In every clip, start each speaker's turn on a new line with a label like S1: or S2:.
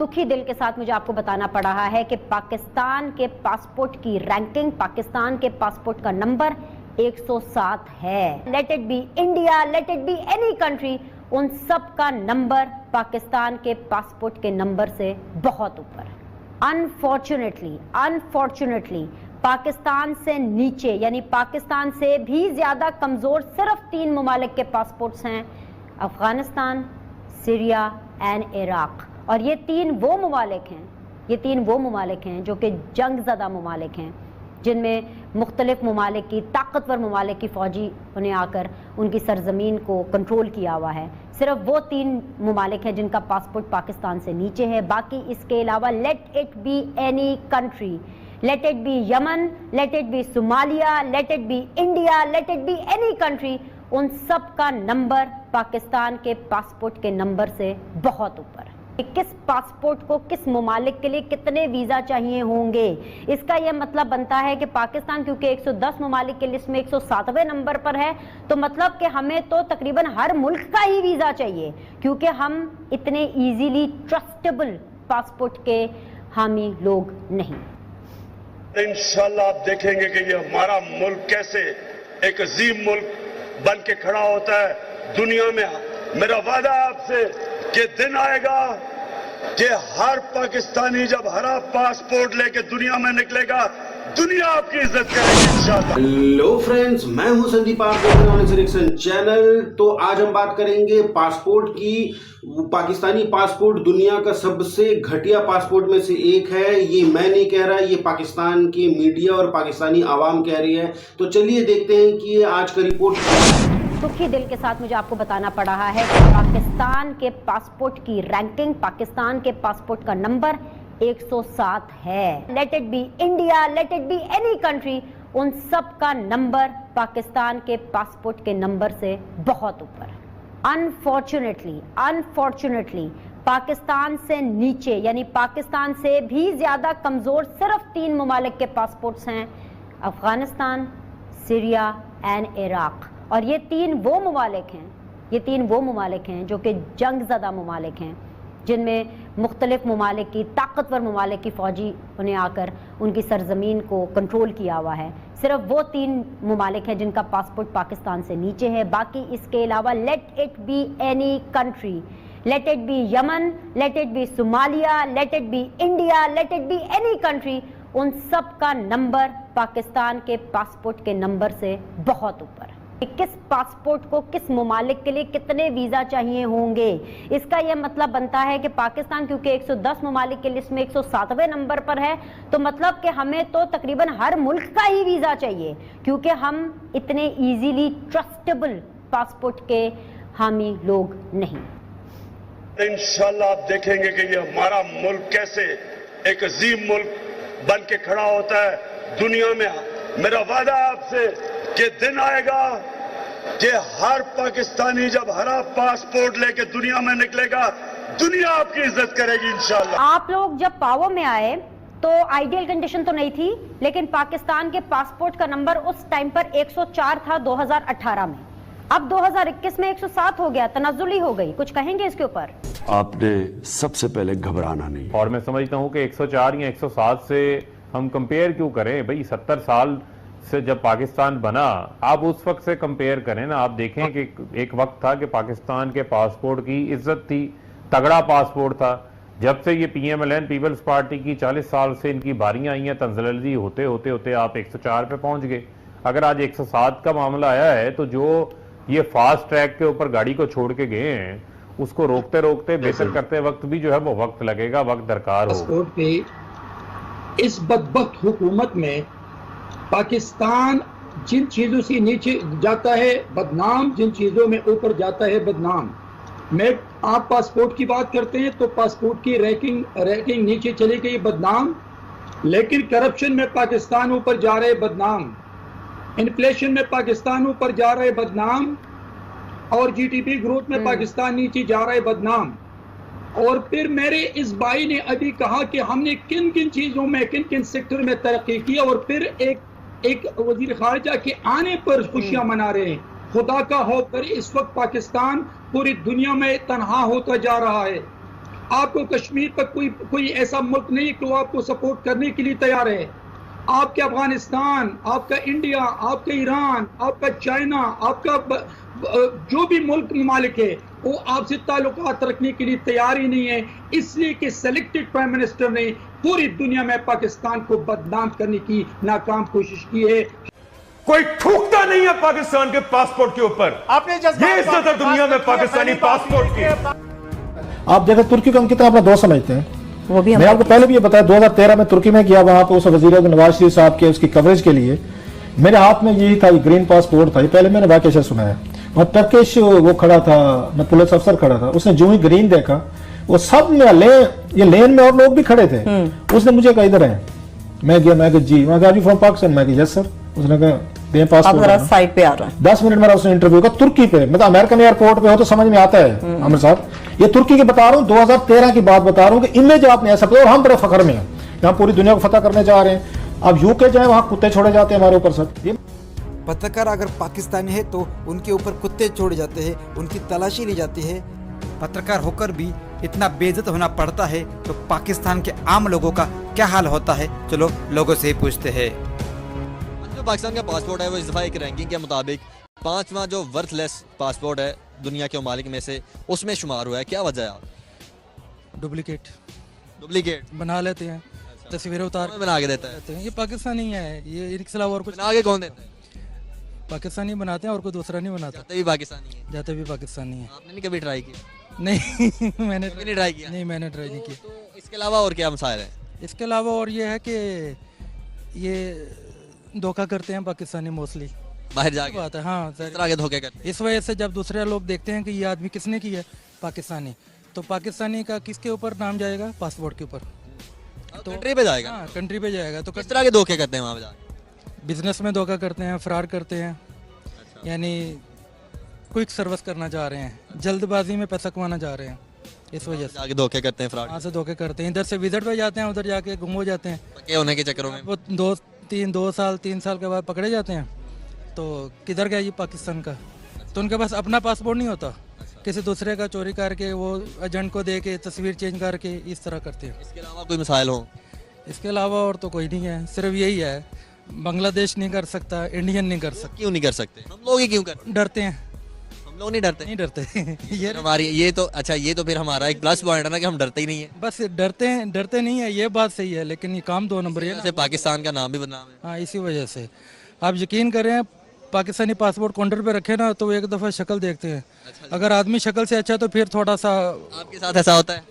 S1: दुखी दिल के साथ मुझे आपको बताना पड़ रहा है कि पाकिस्तान के पासपोर्ट की रैंकिंग, पाकिस्तान के पासपोर्ट का नंबर 107 है। Let it be India, let it be any country, उन सब का नंबर पाकिस्तान के पासपोर्ट के नंबर से बहुत ऊपर है। अनफॉर्चुनेटली पाकिस्तान से नीचे, यानी पाकिस्तान से भी ज्यादा कमजोर सिर्फ 3 ममालिक के पासपोर्ट्स हैं, अफगानिस्तान, सीरिया एंड इराक। और ये तीन वो ममालिक हैं जो कि जंग ज़दा ममालिक हैं, जिनमें मुख्तलिफ ममालिक की, ताकतवर ममालिक की फ़ौजी उन्हें आकर उनकी सरजमीन को कंट्रोल किया हुआ है। सिर्फ वो 3 ममालिक हैं जिनका पासपोर्ट पाकिस्तान से नीचे है। बाकी इसके अलावा let it be any country, let it be Yemen, let it be Somalia, let it be India, let it be any country, उन सब का नंबर पाकिस्तान के पासपोर्ट के नंबर से बहुत ऊपर है। किस पासपोर्ट को किस ममालिक के लिए कितने वीजा चाहिए होंगे, इसका यह मतलब बनता है कि पाकिस्तान क्योंकि 110 ममालिक की लिस्ट में 107वें नंबर पर है, तो मतलब कि हमें तो तकरीबन हर मुल्क का ही वीजा चाहिए, क्योंकि हम इतने इजीली ट्रस्टेबल पासपोर्ट के हामी लोग नहीं।
S2: इंशाल्लाह आप देखेंगे कि ये हमारा मुल्क कैसे एक अजीम मुल्क बन के खड़ा होता है दुनिया में। मेरा वादा आपसे कि दिन आएगा कि हर पाकिस्तानी जब हरा पासपोर्ट लेके दुनिया में निकलेगा, दुनिया आपकी इज्जत करेगी इंशाल्लाह।
S3: हेलो फ्रेंड्स, मैं हूं संदीप, आप देख रहे हैं सिलेक्शन चैनल। तो आज हम बात करेंगे पासपोर्ट की। पाकिस्तानी पासपोर्ट दुनिया का सबसे घटिया पासपोर्ट में से एक है। ये मैं नहीं कह रहा, ये पाकिस्तान की मीडिया और पाकिस्तानी आवाम कह रही है। तो चलिए देखते हैं कि ये आज का रिपोर्ट।
S1: दुखी दिल के साथ मुझे आपको बताना पड़ रहा है कि पाकिस्तान के पासपोर्ट की रैंकिंग, पाकिस्तान के पासपोर्ट का नंबर 107 है। Let it be India, let it be any country, उन सब का नंबर पाकिस्तान के पासपोर्ट के नंबर से बहुत ऊपर है। अनफॉर्चुनेटली पाकिस्तान से नीचे, यानी पाकिस्तान से भी ज्यादा कमजोर सिर्फ 3 ममालिक के पासपोर्ट्स हैं, अफगानिस्तान, सीरिया एंड इराक। और ये तीन वो ममालिक हैं जो कि जंग ज़दा ममालिक हैं, जिनमें मुख्तलिफ ममालिक की, ताकतवर ममालिक की फ़ौजी उन्हें आकर उनकी सरजमीन को कंट्रोल किया हुआ है। सिर्फ वो 3 ममालिक हैं जिनका पासपोर्ट पाकिस्तान से नीचे है। बाकी इसके अलावा let it be any country, let it be Yemen, let it be Somalia, let it be India, let it be any country, उन सब का नंबर पाकिस्तान के पासपोर्ट के नंबर से बहुत ऊपर है। किस पासपोर्ट को किस ममालिक के लिए कितने वीजा चाहिए होंगे, इसका यह मतलब बनता है कि पाकिस्तान क्योंकि 110 ममालिक की लिस्ट में 107वें नंबर पर है, तो मतलब कि हमें तो तकरीबन हर मुल्क का ही वीजा चाहिए, क्योंकि हम इतने इजीली ट्रस्टेबल पासपोर्ट के हामी लोग नहीं।
S2: इंशाल्लाह आप देखेंगे कि ये हमारा मुल्क कैसे एक अजीम मुल्क बन के खड़ा होता है दुनिया में। मेरा वादा आपसे कि दिन आएगा कि हर पाकिस्तानी जब हरा पासपोर्ट लेके दुनिया में निकलेगा, दुनिया आपकी इज्जत करेगी इंशाल्लाह।
S1: आप लोग जब पावर में आए तो आइडियल कंडीशन तो नहीं थी, लेकिन पाकिस्तान के पासपोर्ट का नंबर उस टाइम पर 104 था 2018 में। अब 2021 में 107 हो गया, तनाजुली हो गई। कुछ कहेंगे इसके ऊपर?
S4: आपने सबसे पहले घबराना नहीं।
S5: और मैं समझता हूं कि 104 या 107 से हम कंपेयर क्यों करें भाई। 70 साल से जब पाकिस्तान बना, आप उस वक्त से कंपेयर करें ना। आप देखें कि एक वक्त था कि पाकिस्तान के पासपोर्ट की इज्जत थी, तगड़ा पासपोर्ट था। जब से ये PMLN पीपल्स पार्टी की 40 साल से इनकी बारियां आई हैं, तंजलजी होते होते होते आप 104 पे पहुंच गए। अगर आज 107 का मामला आया है, तो जो ये फास्ट ट्रैक के ऊपर गाड़ी को छोड़ के गए हैं, उसको रोकते रोकते बेहतर करते वक्त भी जो है वो वक्त लगेगा, वक्त दरकार हो।
S6: इस बदबख्त हुकूमत में पाकिस्तान जिन चीजों से नीचे जाता है बदनाम, जिन चीजों में ऊपर जाता है बदनाम। मैं आप पासपोर्ट की बात करते हैं तो पासपोर्ट की रैंकिंग नीचे चली गई, बदनाम। लेकिन करप्शन में पाकिस्तान ऊपर जा रहे, बदनाम। इन्फ्लेशन में पाकिस्तान ऊपर जा रहे, बदनाम। और GDP ग्रोथ में पाकिस्तान नीचे जा रहा है, बदनाम। और फिर मेरे इस भाई ने अभी कहा कि हमने किन किन चीजों में, किन किन सेक्टर में तरक्की की, और फिर एक वजीर खारजा के आने पर खुशियां मना रहे हैं। खुदा का होकर इस वक्त पाकिस्तान पूरी दुनिया में तनहा होता जा रहा है। आपको कश्मीर पर कोई ऐसा मुल्क नहीं कि वो आपको सपोर्ट करने के लिए तैयार है। आपके अफगानिस्तान, आपका इंडिया, आपका ईरान, आपका चाइना, आपका जो भी मुल्क ममालिक है वो आपसे ताल्लुकात रखने के लिए तैयार ही नहीं है, इसलिए कि सेलेक्टेड प्राइम मिनिस्टर ने पूरी दुनिया में पाकिस्तान को बदनाम करने की नाकाम कोशिश की है।
S7: कोई थूकता नहीं है पाकिस्तान के पासपोर्ट के ऊपर।
S8: आपने
S7: ये इज्जत है दुनिया में पाकिस्तानी पासपोर्ट की।
S8: आप देखो तुर्की को हम कितना अपना दोस्त समझते हैं।
S1: वो भी
S8: मैं आपको पहले भी ये बताया, 2013 में तुर्की में गया, वहां पे उस वजीर नवाज शरीफ साहब के उसकी कवरेज के लिए मेरे हाथ में यही था, ग्रीन पासपोर्ट था। ये पहले मैंने वाकई से सुना है। और टर्किश वो खड़ा था, मैं पुलिस अफसर खड़ा था, उसने जो ही ग्रीन देखा वो सब में ये लेन में और लोग भी खड़े थे। उसने मुझे कहा इधर है, मैं गया, मैं जी, मैं कहा फ्रॉम पाकिस्तान, मैं यस सर। उसने कहा दे पासपोर्ट,
S1: साइड पे आ रहा है।
S8: 10 मिनट मेरा उसने इंटरव्यू का तुर्की पे, मतलब अमेरिकन एयरपोर्ट पे हो तो समझ में आता है आमिर साहब। ये तुर्की की बता रहा हूँ, 2013 की बात बता रहा हूँ कि इमेज आपने ऐसा, और हम बड़े फख्र में हैं, यहाँ पूरी दुनिया को फतह करने जा रहे हैं। अब यूके जाए वहां कुत्ते छोड़े जाते हैं हमारे ऊपर सर।
S9: पत्रकार अगर पाकिस्तानी है तो उनके ऊपर कुत्ते छोड़े जाते हैं, उनकी तलाशी ली जाती है। पत्रकार होकर भी इतना बेइज्जत होना पड़ता है तो पाकिस्तान के आम लोगों का क्या हाल होता है, चलो लोगों से ही पूछते हैं।
S10: जो पाकिस्तान का पासपोर्ट है वो इस दफ़ा एक रैंकिंग के मुताबिक 5वां जो वर्थलेस पासपोर्ट है दुनिया के ममालिक में से, उसमें शुमार हुआ है। क्या वजह है? डुप्लीकेट
S9: बना लेते हैं, तस्वीरें उतार
S10: बना के देता है।
S9: ये पाकिस्तानी है, ये इनके अलावा और कुछ
S10: बना के कौन देता है?
S9: पाकिस्तानी बनाते हैं और कोई दूसरा नहीं बनाता।
S10: जाते भी पाकिस्तानी है।
S9: जाते भी पाकिस्तानी है।
S10: आपने नहीं कभी ट्राई किया?
S9: नहीं मैंने
S10: नहीं ट्राई किया।
S9: नहीं, मैंने ट्राई नहीं किया।
S10: तो इसके अलावा और क्या मसाइल है?
S9: इसके अलावा और ये है कि ये धोखा करते हैं पाकिस्तानी मोस्टली,
S10: बाहर जाके
S9: बात है। हाँ,
S10: इस तरह के धोखे करते हैं।
S9: इस वजह से जब दूसरे लोग देखते हैं कि ये आदमी किसने किया, पाकिस्तानी, तो पाकिस्तानी का किसके ऊपर नाम जाएगा? पासपोर्ट के ऊपर,
S10: तो कंट्री पे जाएगा।
S9: हाँ, कंट्री पे जाएगा। तो
S10: किस तरह के धोखे करते हैं वहाँ पे जाके?
S9: बिजनेस में धोखा करते हैं, फ्रॉड करते हैं, यानी क्विक सर्विस करना चाह रहे हैं, जल्दबाजी में पैसा कमाना चाह रहे हैं, इस वजह से
S10: जाके धोखे करते हैं, फ्रॉड
S9: वहाँ से धोखे करते हैं। इधर से विजिट पे जाते हैं, उधर जाके गुम हो जाते हैं।
S10: पक्के होने के चक्करों में
S9: वो 2 साल के बाद पकड़े जाते हैं। तो किधर गया ये पाकिस्तान का? तो उनके पास अपना पासपोर्ट नहीं होता, किसी दूसरे का चोरी करके वो एजेंट को दे के तस्वीर चेंज करके इस तरह करते हैं।
S10: इसके अलावा कोई मसाइल हो?
S9: इसके अलावा और तो कोई नहीं है, सिर्फ यही है, बांग्लादेश नहीं कर सकता, इंडियन नहीं कर सकता।
S10: क्यों नहीं कर सकते? हम लोग ही क्यों कर?
S9: डरते हैं।
S10: हम लोग नहीं डरते?
S9: नहीं डरते ये
S10: हमारी ये तो अच्छा, ये तो फिर हमारा एक प्लस पॉइंट है ना कि हम डरते ही नहीं है।
S9: बस डरते नहीं है, ये बात सही है, लेकिन ये काम 2 नंबर है।
S10: पाकिस्तान का नाम भी बदनाम है।
S9: हाँ, इसी वजह से आप यकीन करें, पाकिस्तानी पासपोर्ट काउंटर पे रखे ना तो एक दफ़ा शक्ल देखते हैं। अगर आदमी शक्ल से अच्छा तो फिर थोड़ा सा।
S10: आपके साथ ऐसा होता है?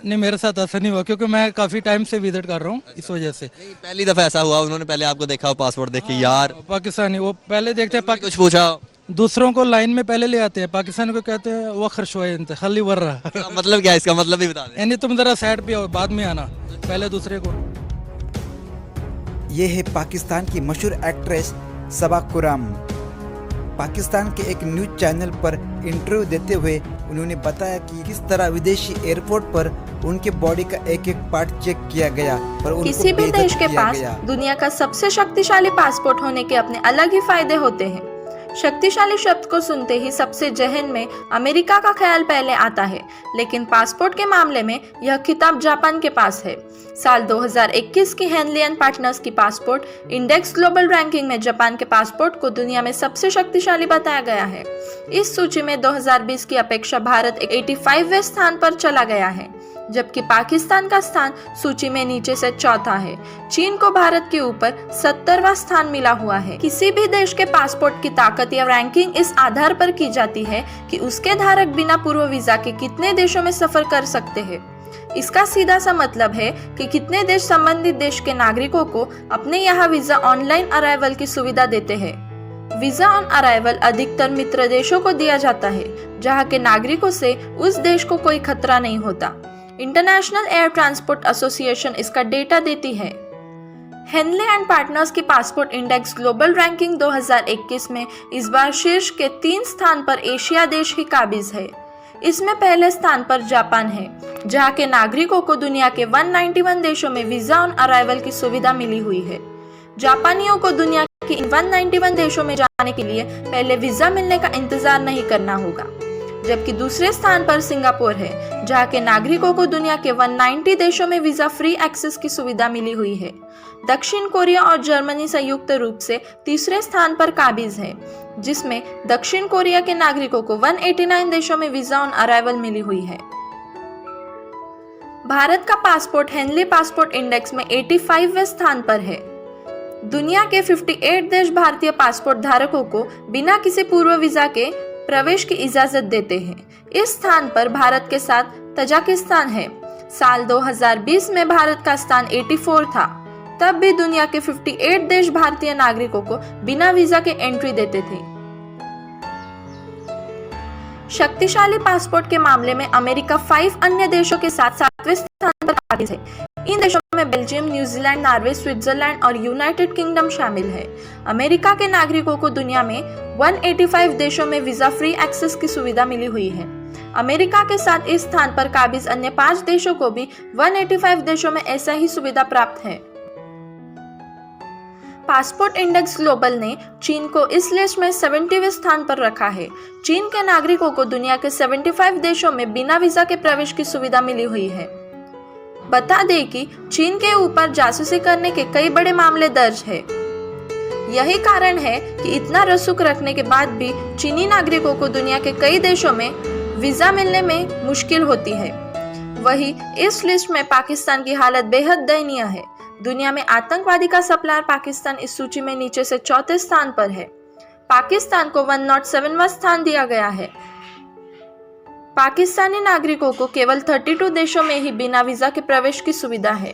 S9: नहीं, मेरे साथ ऐसा नहीं हुआ, क्योंकि मैं काफ़ी टाइम से विजिट कर रहा हूँ, इस वजह से।
S10: नहीं, पहली दफ़ा ऐसा हुआ, उन्होंने पहले आपको देखा हो पासपोर्ट देख के, यार
S9: पाकिस्तानी, वो पहले देखते हैं,
S10: कुछ पूछा,
S9: दूसरों को लाइन में पहले ले आते हैं, पाकिस्तानी को कहते हैं वो खरशोए खाली वर रहा।
S10: मतलब क्या है इसका मतलब भी बता दें।
S9: यानी तुम जरा साइड पे आओ, बाद में आना, पहले दूसरे को।
S11: ये है पाकिस्तान की मशहूर एक्ट्रेस सबा कुराम। पाकिस्तान के एक न्यूज चैनल पर इंटरव्यू देते हुए उन्होंने बताया कि किस तरह विदेशी एयरपोर्ट पर उनके बॉडी का एक एक पार्ट चेक किया गया और उनको
S12: किसी भी देश के पास दुनिया का सबसे शक्तिशाली पासपोर्ट होने के अपने अलग ही फायदे होते हैं। शक्तिशाली शब्द को सुनते ही सबसे जहन में अमेरिका का ख्याल पहले आता है, लेकिन पासपोर्ट के मामले में यह खिताब जापान के पास है। साल 2021 की हेनली एंड पार्टनर्स की पासपोर्ट इंडेक्स ग्लोबल रैंकिंग में जापान के पासपोर्ट को दुनिया में सबसे शक्तिशाली बताया गया है। इस सूची में 2020 की अपेक्षा भारत 85वें स्थान पर चला गया है, जबकि पाकिस्तान का स्थान सूची में नीचे से चौथा है। चीन को भारत के ऊपर 70वां स्थान मिला हुआ है। किसी भी देश के पासपोर्ट की ताकत या रैंकिंग इस आधार पर की जाती है कि उसके धारक बिना पूर्व वीजा के कितने देशों में सफर कर सकते हैं। इसका सीधा सा मतलब है कि कितने देश संबंधित देश के नागरिकों को अपने यहाँ वीजा ऑनलाइन अराइवल की सुविधा देते हैं। वीजा ऑन अराइवल अधिकतर मित्र देशों को दिया जाता है, जहाँ के नागरिकों से उस देश को कोई खतरा नहीं होता। इंटरनेशनल एयर ट्रांसपोर्ट एसोसिएशन इसका डेटा देती है। हेनले एंड पार्टनर्स की पासपोर्ट इंडेक्स ग्लोबल रैंकिंग 2021 में इस बार शीर्ष के 3 स्थान पर एशिया देश ही काबिज है। इसमें पहले स्थान पर जापान है, जहां के नागरिकों को दुनिया के 191 देशों में वीजा ऑन अराइवल की सुविधा मिली हुई है। जापानियों को दुनिया के इन 191 देशों में जाने के लिए पहले वीजा मिलने का इंतजार नहीं करना होगा। जबकि दूसरे स्थान पर सिंगापुर है, जहां के नागरिकों को दुनिया के 190 देशों में वीजा फ्री एक्सेस की सुविधा मिली हुई है। दक्षिण कोरिया और जर्मनी संयुक्त रूप से तीसरे स्थान पर काबिज है, जिसमें दक्षिण कोरिया के नागरिकों को 189 देशों में वीजा ऑन अराइवल मिली हुई है। भारत का पासपोर्ट हेनली पासपोर्ट इंडेक्स में 85वें स्थान पर है। दुनिया के 58 देश भारतीय पासपोर्ट धारकों को बिना किसी पूर्व वीजा के प्रवेश की इजाजत देते हैं। इस स्थान पर भारत के साथ तजाकिस्तान है। साल 2020 में भारत का स्थान 84 था। तब भी दुनिया के 58 देश भारतीय नागरिकों को बिना वीजा के एंट्री देते थे। शक्तिशाली पासपोर्ट के मामले में अमेरिका 5 अन्य देशों के साथ 7वें स्थान पर काबिज है। इन देशों में बेल्जियम, न्यूजीलैंड, नॉर्वे, स्विट्जरलैंड और यूनाइटेड किंगडम शामिल है। अमेरिका के नागरिकों को दुनिया में 185 देशों में वीजा फ्री एक्सेस की सुविधा मिली हुई है। अमेरिका के साथ इस स्थान पर काबिज अन्य 5 देशों को भी 185 देशों में ऐसा ही सुविधा प्राप्त है। पासपोर्ट इंडेक्स ग्लोबल ने चीन को इस लिस्ट में 70वें स्थान पर रखा है। चीन के नागरिकों को दुनिया के 75 देशों में बिना वीजा के प्रवेश की सुविधा मिली हुई है। बता दें कि चीन के ऊपर जासूसी करने के कई बड़े मामले दर्ज है। यही कारण है कि इतना रसूख रखने के बाद भी चीनी नागरिकों को दुनिया के कई देशों में वीजा मिलने में मुश्किल होती है। वही इस लिस्ट में पाकिस्तान की हालत बेहद दयनीय है। दुनिया में आतंकवादी का सप्लायर पाकिस्तान इस सूची में नीचे से 4थे स्थान पर है। पाकिस्तान को 107वां स्थान दिया गया है। पाकिस्तानी नागरिकों को केवल 32 देशों में ही बिना वीजा के प्रवेश की सुविधा है।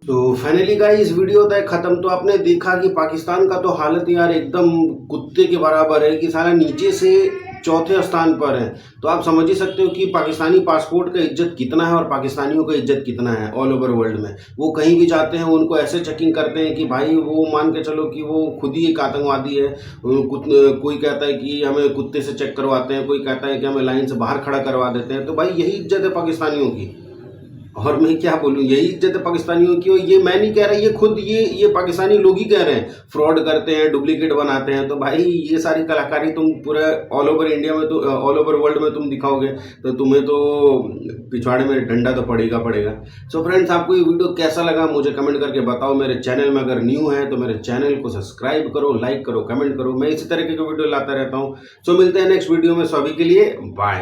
S3: तो फाइनली गाइस वीडियो तक खत्म। तो आपने देखा कि पाकिस्तान का तो हालत यार एकदम कुत्ते के बराबर है कि साला नीचे से 4थे स्थान पर है। तो आप समझ ही सकते हो कि पाकिस्तानी पासपोर्ट का इज्जत कितना है और पाकिस्तानियों का इज्जत कितना है ऑल ओवर वर्ल्ड में। वो कहीं भी जाते हैं उनको ऐसे चेकिंग करते हैं कि भाई वो मान के चलो कि वो खुद ही एक आतंकवादी है। कोई कहता है कि हमें कुत्ते से चेक करवाते हैं, कोई कहता है कि हमें लाइन से बाहर खड़ा करवा देते हैं। तो भाई यही इज्जत है पाकिस्तानियों की, और मैं क्या बोलूँ, यही इज्जत है पाकिस्तानियों की। और ये मैं नहीं कह रहा, ये खुद ये पाकिस्तानी लोग ही कह रहे हैं फ्रॉड करते हैं, डुप्लीकेट बनाते हैं। तो भाई ये सारी कलाकारी तुम पूरे ऑल ओवर इंडिया में, तो ऑल ओवर वर्ल्ड में तुम दिखाओगे तो तुम्हें तो पिछवाड़े में डंडा तो पड़ेगा। सो फ्रेंड्स, आपको ये वीडियो कैसा लगा मुझे कमेंट करके बताओ। मेरे चैनल में अगर न्यू है तो मेरे चैनल को सब्सक्राइब करो, लाइक करो, कमेंट करो। मैं इसी तरीके के वीडियो लाता रहता हूँ। सो मिलते हैं नेक्स्ट वीडियो में। सभी के लिए बाय।